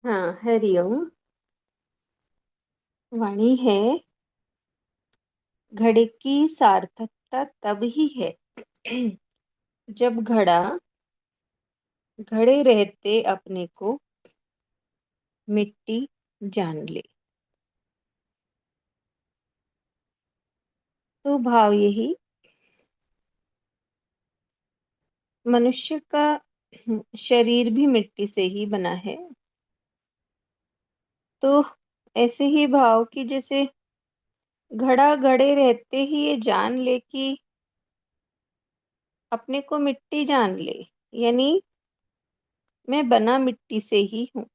हाँ, हरिओम। वाणी है। घड़े की सार्थकता तब ही है जब घड़ा घड़े रहते अपने को मिट्टी जान ले। तो भाव यही, मनुष्य का शरीर भी मिट्टी से ही बना है। तो ऐसे ही भाव कि जैसे घड़ा घड़े रहते ही ये जान ले कि अपने को मिट्टी जान ले, यानी मैं बना मिट्टी से ही हूँ,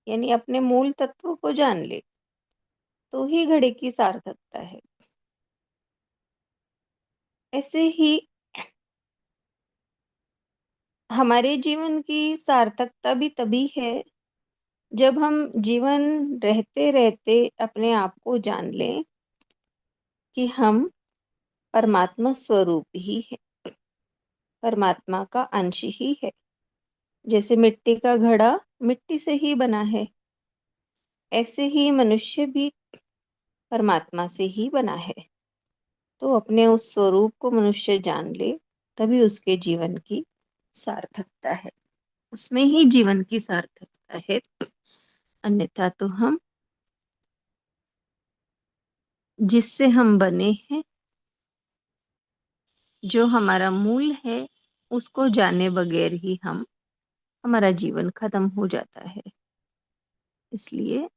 यानी अपने मूल तत्व को जान ले, तो ही घड़े की सार्थकता है। ऐसे ही हमारे जीवन की सार्थकता भी तभी है जब हम जीवन रहते रहते अपने आप को जान लें कि हम परमात्मा स्वरूप ही है, परमात्मा का अंश ही है। जैसे मिट्टी का घड़ा मिट्टी से ही बना है, ऐसे ही मनुष्य भी परमात्मा से ही बना है। तो अपने उस स्वरूप को मनुष्य जान ले, तभी उसके जीवन की सार्थकता है, उसमें ही जीवन की सार्थकता है। अन्यथा तो हम जिससे हम बने हैं, जो हमारा मूल है, उसको जाने बगैर ही हम हमारा जीवन खत्म हो जाता है। इसलिए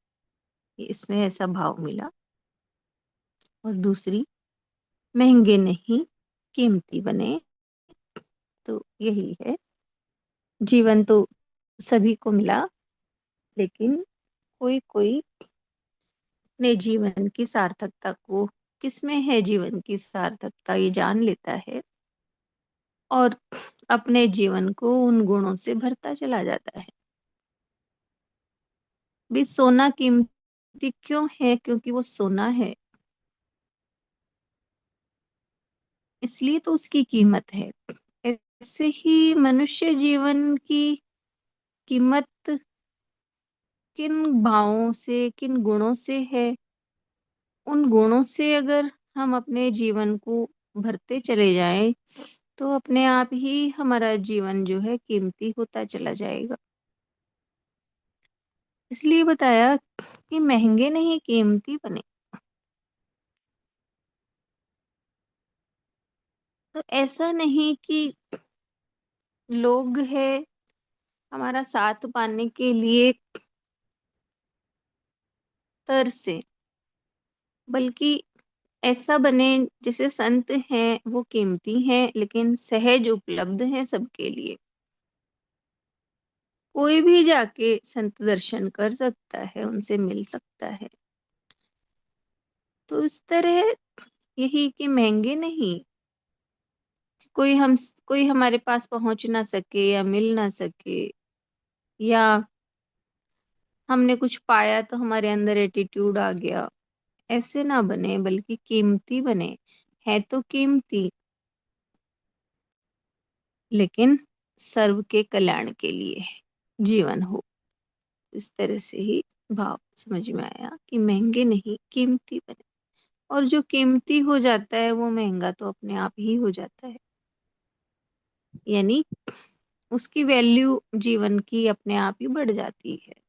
इसमें ऐसा भाव मिला। और दूसरी, महंगे नहीं कीमती बने। तो यही है, जीवन तो सभी को मिला, लेकिन कोई कोई अपने जीवन की सार्थकता को, किसमें है जीवन की सार्थकता, ये जान लेता है और अपने जीवन को उन गुणों से भरता चला जाता है। भी सोना कीमती क्यों है? क्योंकि वो सोना है, इसलिए तो उसकी कीमत है। ऐसे ही मनुष्य जीवन की कीमत किन भावों से, किन गुणों से है। उन गुणों से अगर हम अपने जीवन को भरते चले जाएं, तो अपने आप ही हमारा जीवन जो है कीमती होता चला जाएगा। इसलिए बताया कि महंगे नहीं कीमती बने। तो ऐसा नहीं कि लोग है हमारा साथ पाने के लिए तरसे, बल्कि ऐसा बने जैसे संत हैं वो कीमती हैं लेकिन सहज उपलब्ध हैं सबके लिए। कोई भी जाके संत दर्शन कर सकता है, उनसे मिल सकता है। तो इस तरह यही कि महंगे नहीं, कोई हमारे पास पहुंच ना सके या मिल ना सके, या हमने कुछ पाया तो हमारे अंदर एटीट्यूड आ गया, ऐसे ना बने, बल्कि कीमती बने। है तो कीमती, लेकिन सर्व के कल्याण के लिए जीवन हो। इस तरह से ही भाव समझ में आया कि महंगे नहीं कीमती बने। और जो कीमती हो जाता है वो महंगा तो अपने आप ही हो जाता है, यानी उसकी वैल्यू जीवन की अपने आप ही बढ़ जाती है।